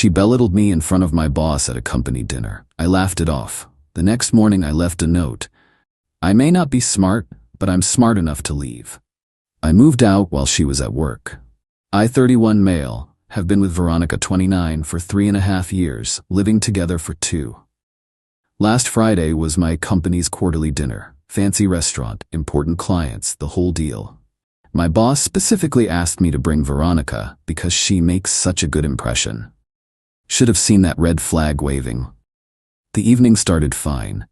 She belittled me in front of my boss at a company dinner. I laughed it off. The next morning I left a note. I may not be smart, but I'm smart enough to leave. I moved out while she was at work. I, 31 male, have been with Veronica, 29, for 3.5 years, living together for 2. Last Friday was my company's quarterly dinner. Fancy restaurant, important clients, the whole deal. My boss specifically asked me to bring Veronica because she makes such a good impression. Should have seen that red flag waving. The evening started fine.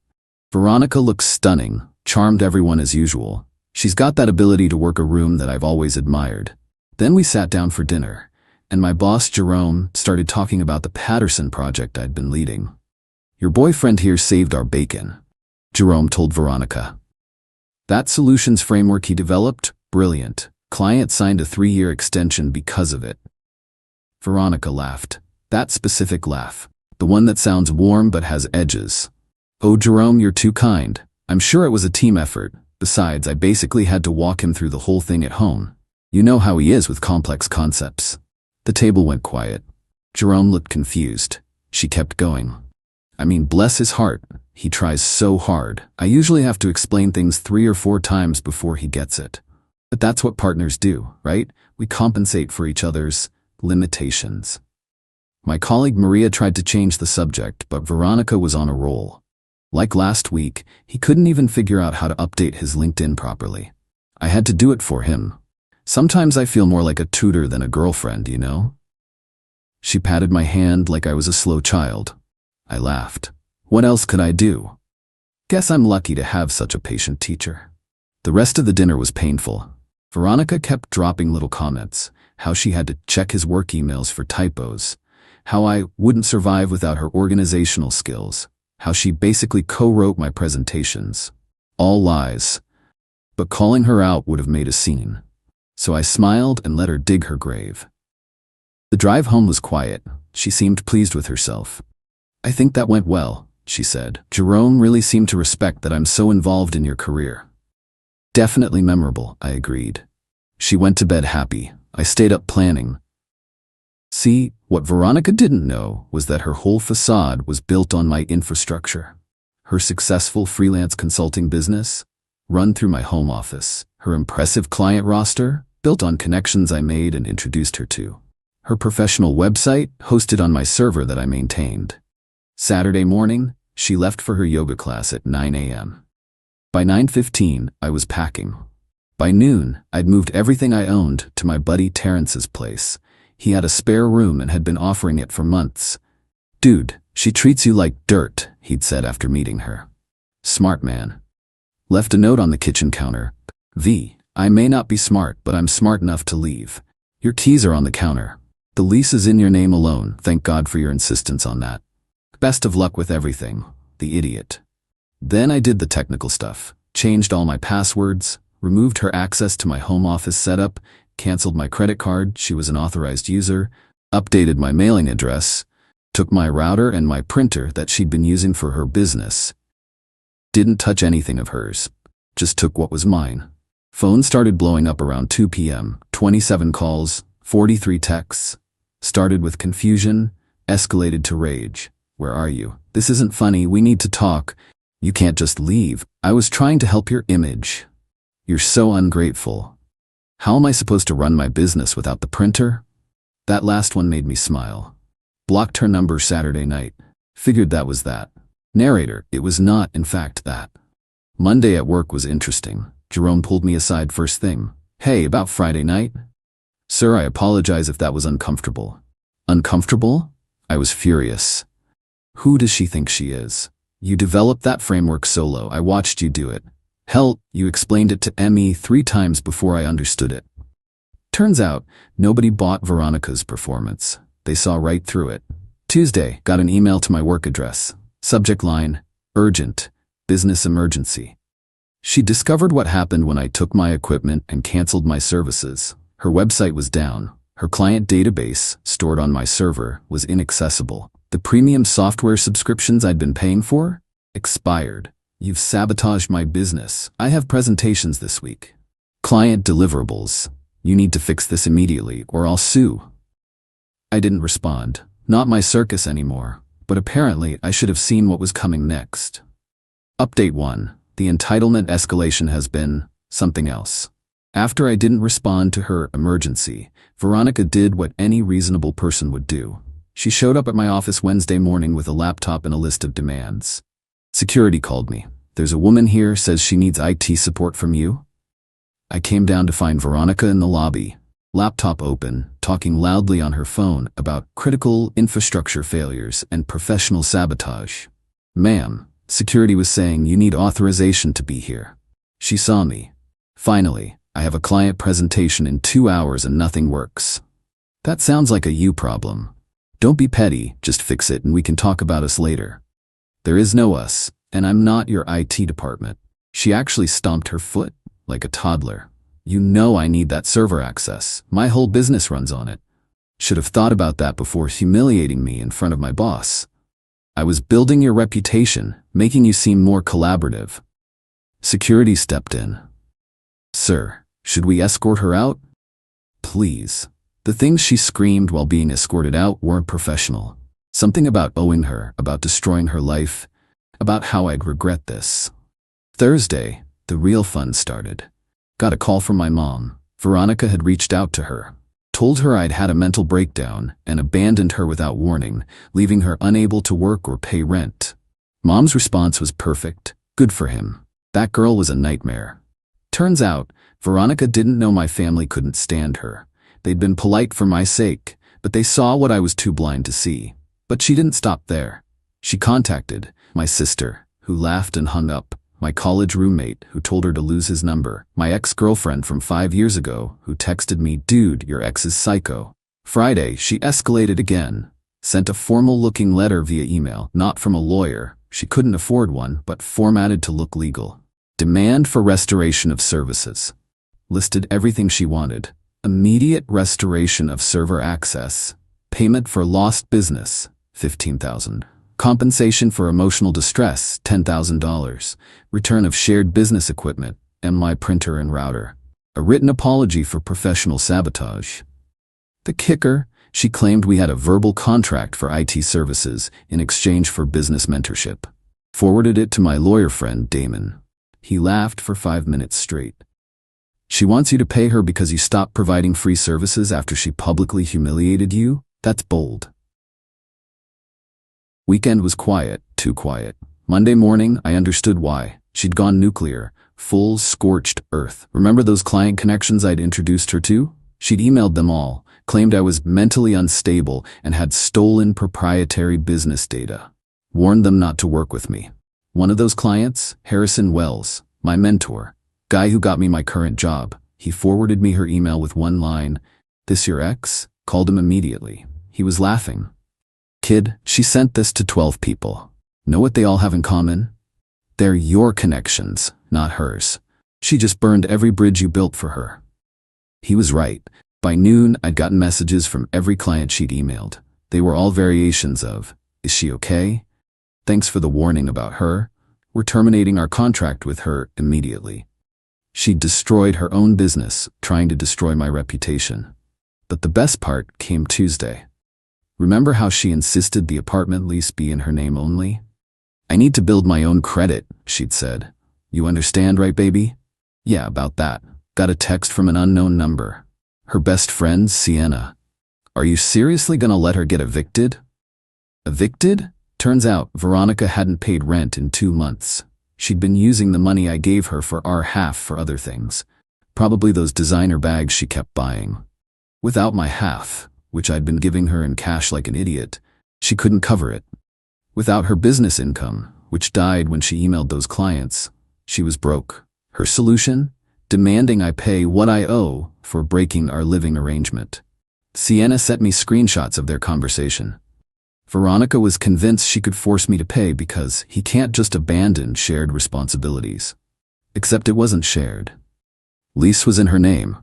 Veronica looks stunning, charmed everyone as usual. She's got that ability to work a room that I've always admired. Then we sat down for dinner, and my boss, Jerome, started talking about the Patterson project I'd been leading. Your boyfriend here saved our bacon, Jerome told Veronica. That solutions framework he developed? Brilliant. Client signed a 3-year extension because of it. Veronica laughed. That specific laugh. The one that sounds warm but has edges. Oh, Jerome, you're too kind. I'm sure it was a team effort. Besides, I basically had to walk him through the whole thing at home. You know how he is with complex concepts. The table went quiet. Jerome looked confused. She kept going. I mean, bless his heart. He tries so hard. I usually have to explain things 3 or 4 times before he gets it. But that's what partners do, right? We compensate for each other's limitations. My colleague Maria tried to change the subject, but Veronica was on a roll. Like last week, he couldn't even figure out how to update his LinkedIn properly. I had to do it for him. Sometimes I feel more like a tutor than a girlfriend, you know? She patted my hand like I was a slow child. I laughed. What else could I do? Guess I'm lucky to have such a patient teacher. The rest of the dinner was painful. Veronica kept dropping little comments, how she had to check his work emails for typos, how I wouldn't survive without her organizational skills, how she basically co-wrote my presentations. All lies. But calling her out would have made a scene. So I smiled and let her dig her grave. The drive home was quiet. She seemed pleased with herself. I think that went well, she said. Jerome really seemed to respect that I'm so involved in your career. Definitely memorable, I agreed. She went to bed happy. I stayed up planning. See, what Veronica didn't know was that her whole facade was built on my infrastructure. Her successful freelance consulting business, run through my home office. Her impressive client roster, built on connections I made and introduced her to. Her professional website, hosted on my server that I maintained. Saturday morning, she left for her yoga class at 9 a.m. By 9:15, I was packing. By noon, I'd moved everything I owned to my buddy Terrence's place. He had a spare room and had been offering it for months. Dude, she treats you like dirt, he'd said after meeting her. Smart man. Left a note on the kitchen counter. V, I may not be smart, but I'm smart enough to leave. Your keys are on the counter. The lease is in your name alone. Thank God for your insistence on that. Best of luck with everything, the idiot. Then I did the technical stuff. Changed all my passwords, removed her access to my home office setup, canceled my credit card, she was an authorized user, updated my mailing address, took my router and my printer that she'd been using for her business. Didn't touch anything of hers. Just took what was mine. Phone started blowing up around 2 p.m. 27 calls, 43 texts. Started with confusion, escalated to rage. Where are you? This isn't funny, we need to talk. You can't just leave. I was trying to help your image. You're so ungrateful. How am I supposed to run my business without the printer? That last one made me smile. Blocked her number Saturday night. Figured that was that. Narrator, it was not, in fact, that. Monday at work was interesting. Jerome pulled me aside first thing. Hey, about Friday night? Sir, I apologize if that was uncomfortable. Uncomfortable? I was furious. Who does she think she is? You developed that framework solo. I watched you do it. Hell, you explained it to me 3 times before I understood it. Turns out, nobody bought Veronica's performance. They saw right through it. Tuesday, got an email to my work address. Subject line, urgent, business emergency. She discovered what happened when I took my equipment and canceled my services. Her website was down. Her client database, stored on my server, was inaccessible. The premium software subscriptions I'd been paying for? Expired. You've sabotaged my business. I have presentations this week. Client deliverables. You need to fix this immediately or I'll sue. I didn't respond. Not my circus anymore, but apparently I should have seen what was coming next. Update 1. The entitlement escalation has been something else. After I didn't respond to her emergency, Veronica did what any reasonable person would do. She showed up at my office Wednesday morning with a laptop and a list of demands. Security called me. There's a woman here, says she needs IT support from you. I came down to find Veronica in the lobby, laptop open, talking loudly on her phone about critical infrastructure failures and professional sabotage. Ma'am, security was saying you need authorization to be here. She saw me. Finally, I have a client presentation in 2 hours and nothing works. That sounds like a you problem. Don't be petty, just fix it and we can talk about us later. There is no us, and I'm not your IT department. She actually stomped her foot like a toddler. You know I need that server access. My whole business runs on it. Should have thought about that before humiliating me in front of my boss. I was building your reputation, making you seem more collaborative. Security stepped in. Sir, should we escort her out? Please. The things she screamed while being escorted out weren't professional. Something about owing her, about destroying her life, about how I'd regret this. Thursday, the real fun started. Got a call from my mom. Veronica had reached out to her, told her I'd had a mental breakdown, and abandoned her without warning, leaving her unable to work or pay rent. Mom's response was perfect. Good for him. That girl was a nightmare. Turns out, Veronica didn't know my family couldn't stand her. They'd been polite for my sake, but they saw what I was too blind to see. But she didn't stop there. She contacted my sister, who laughed and hung up, my college roommate, who told her to lose his number, my ex-girlfriend from 5 years ago, who texted me, "Dude, your ex is psycho." Friday, she escalated again, sent a formal-looking letter via email, not from a lawyer, she couldn't afford one, but formatted to look legal. Demand for restoration of services. Listed everything she wanted. Immediate restoration of server access. Payment for lost business, $15,000. Compensation for emotional distress, $10,000. Return of shared business equipment, my printer and router. A written apology for professional sabotage. The kicker, she claimed we had a verbal contract for IT services in exchange for business mentorship. Forwarded it to my lawyer friend, Damon. He laughed for 5 minutes straight. She wants you to pay her because you stopped providing free services after she publicly humiliated you? That's bold. Weekend was quiet, too quiet. Monday morning, I understood why. She'd gone nuclear, full scorched earth. Remember those client connections I'd introduced her to? She'd emailed them all, claimed I was mentally unstable and had stolen proprietary business data. Warned them not to work with me. One of those clients, Harrison Wells, my mentor, guy who got me my current job, he forwarded me her email with one line, "This your ex?" Called him immediately. He was laughing. Kid, she sent this to 12 people. Know what they all have in common? They're your connections, not hers. She just burned every bridge you built for her. He was right. By noon, I'd gotten messages from every client she'd emailed. They were all variations of, "Is she okay? Thanks for the warning about her. We're terminating our contract with her immediately." She'd destroyed her own business, trying to destroy my reputation. But the best part came Tuesday. Remember how she insisted the apartment lease be in her name only? "I need to build my own credit," she'd said. "You understand, right, baby?" Yeah, about that. Got a text from an unknown number. Her best friend, Sienna. Are you seriously gonna let her get evicted? Evicted? Turns out Veronica hadn't paid rent in 2 months. She'd been using the money I gave her for our half for other things. Probably those designer bags she kept buying. Without my half, which I'd been giving her in cash like an idiot, she couldn't cover it. Without her business income, which died when she emailed those clients, she was broke. Her solution? Demanding I pay what I owe for breaking our living arrangement. Sienna sent me screenshots of their conversation. Veronica was convinced she could force me to pay because he can't just abandon shared responsibilities. Except it wasn't shared. Lease was in her name.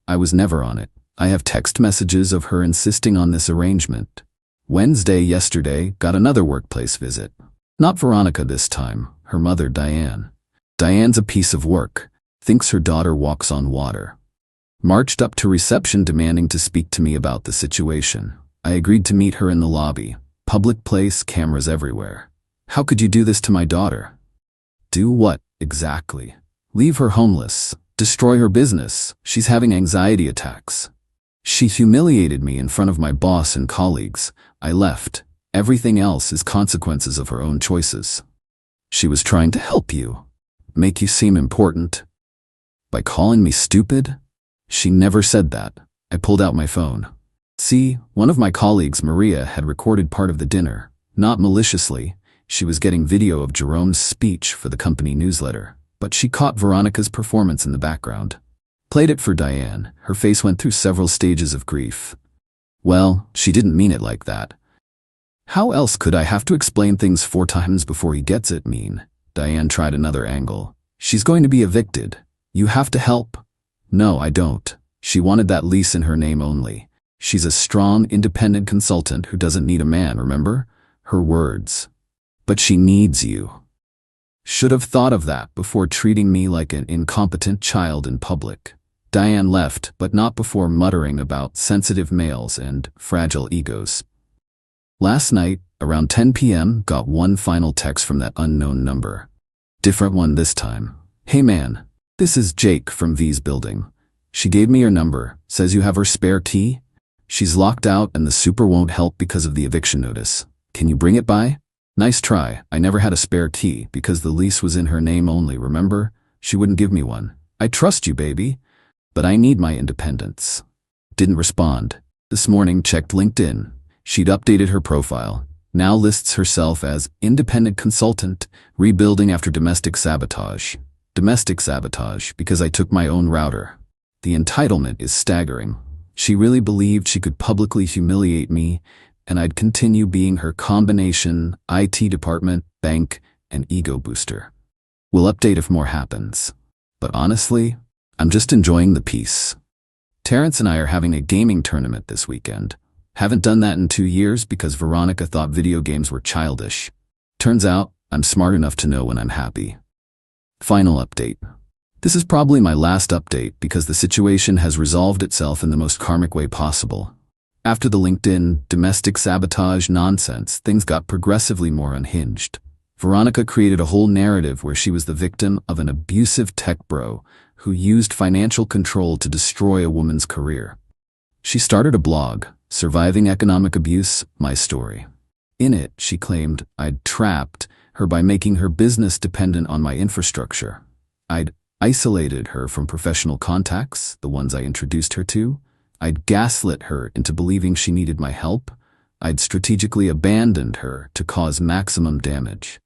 I was never on it. I have text messages of her insisting on this arrangement. Wednesday, yesterday, got another workplace visit. Not Veronica this time, her mother, Diane. Diane's a piece of work, thinks her daughter walks on water. Marched up to reception demanding to speak to me about the situation. I agreed to meet her in the lobby. Public place, cameras everywhere. How could you do this to my daughter? Do what, exactly? Leave her homeless. Destroy her business. She's having anxiety attacks. She humiliated me in front of my boss and colleagues. I left. Everything else is consequences of her own choices. She was trying to help you. Make you seem important. By calling me stupid? She never said that. I pulled out my phone. See, one of my colleagues, Maria, had recorded part of the dinner. Not maliciously. She was getting video of Jerome's speech for the company newsletter. But she caught Veronica's performance in the background. Played it for Diane. Her face went through several stages of grief. Well, she didn't mean it like that. How else could I have to explain things 4 times before he gets it mean? Diane tried another angle. She's going to be evicted. You have to help. No, I don't. She wanted that lease in her name only. She's a strong, independent consultant who doesn't need a man, remember? Her words. But she needs you. Should have thought of that before treating me like an incompetent child in public. Diane left, but not before muttering about sensitive males and fragile egos. Last night, around 10 p.m., got one final text from that unknown number. Different one this time. Hey man, this is Jake from V's building. She gave me your number, says you have her spare key? She's locked out and the super won't help because of the eviction notice. Can you bring it by? Nice try. I never had a spare key because the lease was in her name only, remember? She wouldn't give me one. I trust you, baby. But I need my independence. Didn't respond. This morning checked LinkedIn. She'd updated her profile. Now lists herself as independent consultant, rebuilding after domestic sabotage. Domestic sabotage because I took my own router. The entitlement is staggering. She really believed she could publicly humiliate me, and I'd continue being her combination, IT department, bank, and ego booster. We'll update if more happens. But honestly, I'm just enjoying the peace. Terrence and I are having a gaming tournament this weekend. Haven't done that in 2 years because Veronica thought video games were childish. Turns out, I'm smart enough to know when I'm happy. Final update. This is probably my last update because the situation has resolved itself in the most karmic way possible. After the LinkedIn domestic sabotage nonsense, things got progressively more unhinged. Veronica created a whole narrative where she was the victim of an abusive tech bro who used financial control to destroy a woman's career. She started a blog, Surviving Economic Abuse, My Story. In it, she claimed I'd trapped her by making her business dependent on my infrastructure. I'd isolated her from professional contacts, the ones I introduced her to. I'd gaslit her into believing she needed my help. I'd strategically abandoned her to cause maximum damage.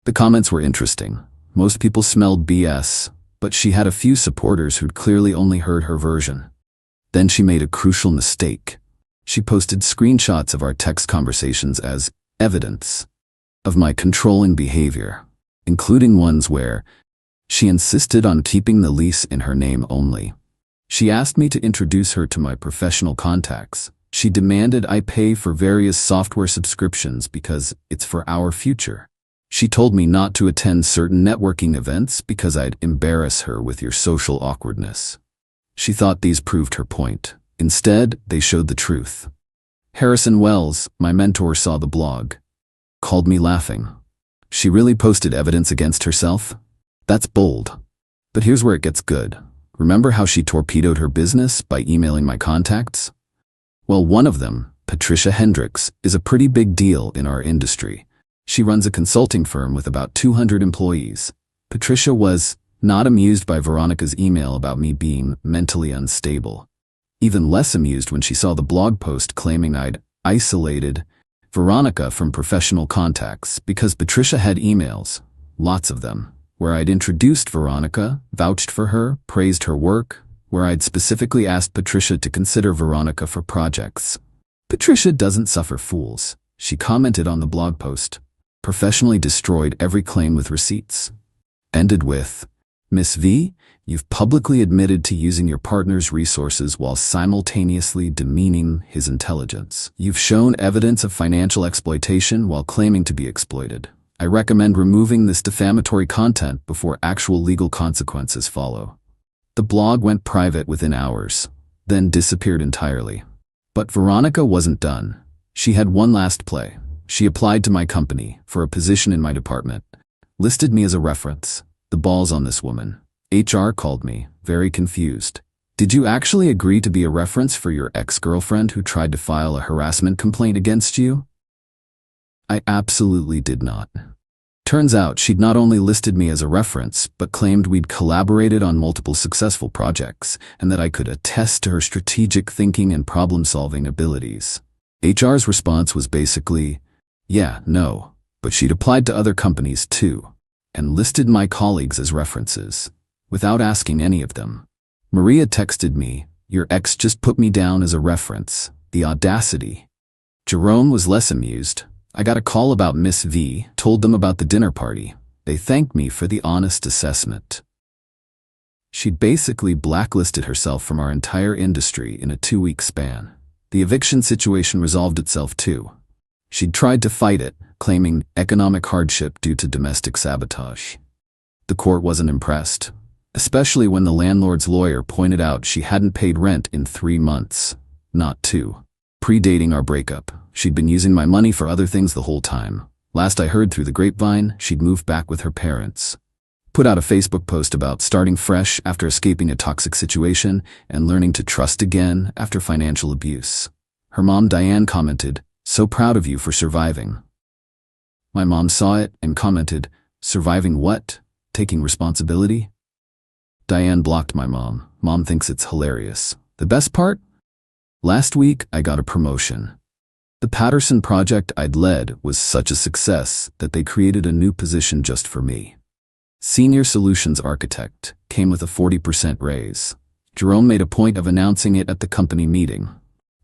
The comments were interesting. Most people smelled BS, but she had a few supporters who'd clearly only heard her version. Then she made a crucial mistake. She posted screenshots of our text conversations as evidence of my controlling behavior, including ones where she insisted on keeping the lease in her name only. She asked me to introduce her to my professional contacts. She demanded I pay for various software subscriptions because it's for our future. She told me not to attend certain networking events because I'd embarrass her with your social awkwardness. She thought these proved her point. Instead, they showed the truth. Harrison Wells, my mentor, saw the blog. Called me laughing. She really posted evidence against herself? That's bold. But here's where it gets good. Remember how she torpedoed her business by emailing my contacts? Well, one of them, Patricia Hendricks, is a pretty big deal in our industry. She runs a consulting firm with about 200 employees. Patricia was not amused by Veronica's email about me being mentally unstable. Even less amused when she saw the blog post claiming I'd isolated Veronica from professional contacts because Patricia had emails, lots of them, where I'd introduced Veronica, vouched for her, praised her work, where I'd specifically asked Patricia to consider Veronica for projects. Patricia doesn't suffer fools. She commented on the blog post, professionally destroyed every claim with receipts. Ended with, Miss V, you've publicly admitted to using your partner's resources while simultaneously demeaning his intelligence. You've shown evidence of financial exploitation while claiming to be exploited. I recommend removing this defamatory content before actual legal consequences follow. The blog went private within hours, then disappeared entirely. But Veronica wasn't done. She had one last play. She applied to my company for a position in my department, listed me as a reference. The ball's on this woman. HR called me, very confused. Did you actually agree to be a reference for your ex-girlfriend who tried to file a harassment complaint against you? I absolutely did not. Turns out she'd not only listed me as a reference, but claimed we'd collaborated on multiple successful projects, and that I could attest to her strategic thinking and problem-solving abilities. HR's response was basically, yeah, no, but she'd applied to other companies too, and listed my colleagues as references, without asking any of them. Maria texted me, your ex just put me down as a reference. The audacity. Jerome was less amused. I got a call about Miss V, told them about the dinner party. They thanked me for the honest assessment. She'd basically blacklisted herself from our entire industry in a 2-week span. The eviction situation resolved itself too. She'd tried to fight it, claiming economic hardship due to domestic sabotage. The court wasn't impressed, especially when the landlord's lawyer pointed out she hadn't paid rent in 3 months, not 2. Predating our breakup, she'd been using my money for other things the whole time. Last I heard through the grapevine, she'd moved back with her parents. Put out a Facebook post about starting fresh after escaping a toxic situation and learning to trust again after financial abuse. Her mom, Diane, commented, "So proud of you for surviving." My mom saw it and commented, "Surviving what? Taking responsibility?" Diane blocked my mom. Mom thinks it's hilarious. The best part? Last week, I got a promotion. The Patterson project I'd led was such a success that they created a new position just for me. Senior Solutions Architect came with a 40% raise. Jerome made a point of announcing it at the company meeting.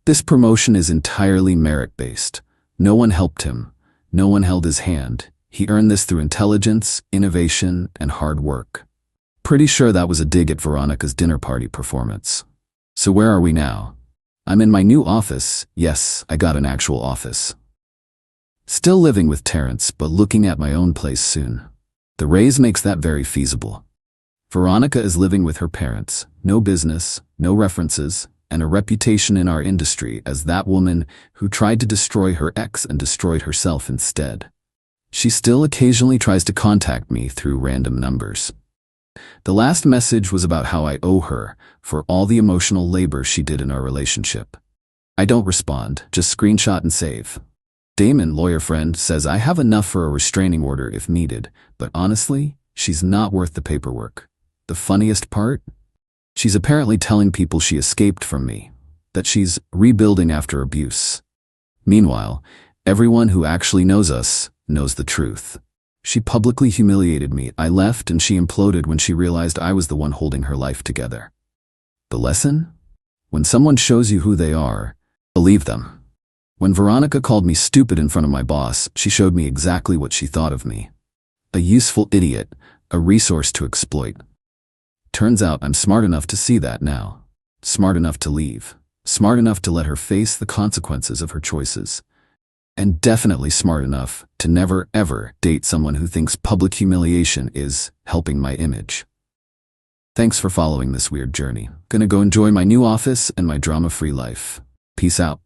This promotion is entirely merit-based. No one helped him. No one held his hand. He earned this through intelligence, innovation, and hard work. Pretty sure that was a dig at Veronica's dinner party performance. So where are we now? I'm in my new office. Yes, I got an actual office. Still living with Terrence, but looking at my own place soon. The raise makes that very feasible. Veronica is living with her parents, no business, no references, and a reputation in our industry as that woman who tried to destroy her ex and destroyed herself instead. She still occasionally tries to contact me through random numbers. The last message was about how I owe her for all the emotional labor she did in our relationship. I don't respond, just screenshot and save. Damon, lawyer friend, says I have enough for a restraining order if needed, but honestly, she's not worth the paperwork. The funniest part? She's apparently telling people she escaped from me, that she's rebuilding after abuse. Meanwhile, everyone who actually knows us knows the truth. She publicly humiliated me. I left and she imploded when she realized I was the one holding her life together. The lesson? When someone shows you who they are, believe them. When Veronica called me stupid in front of my boss, she showed me exactly what she thought of me. A useful idiot, a resource to exploit. Turns out I'm smart enough to see that now. Smart enough to leave. Smart enough to let her face the consequences of her choices. And definitely smart enough to never ever date someone who thinks public humiliation is helping my image. Thanks for following this weird journey. Gonna go enjoy my new office and my drama-free life. Peace out.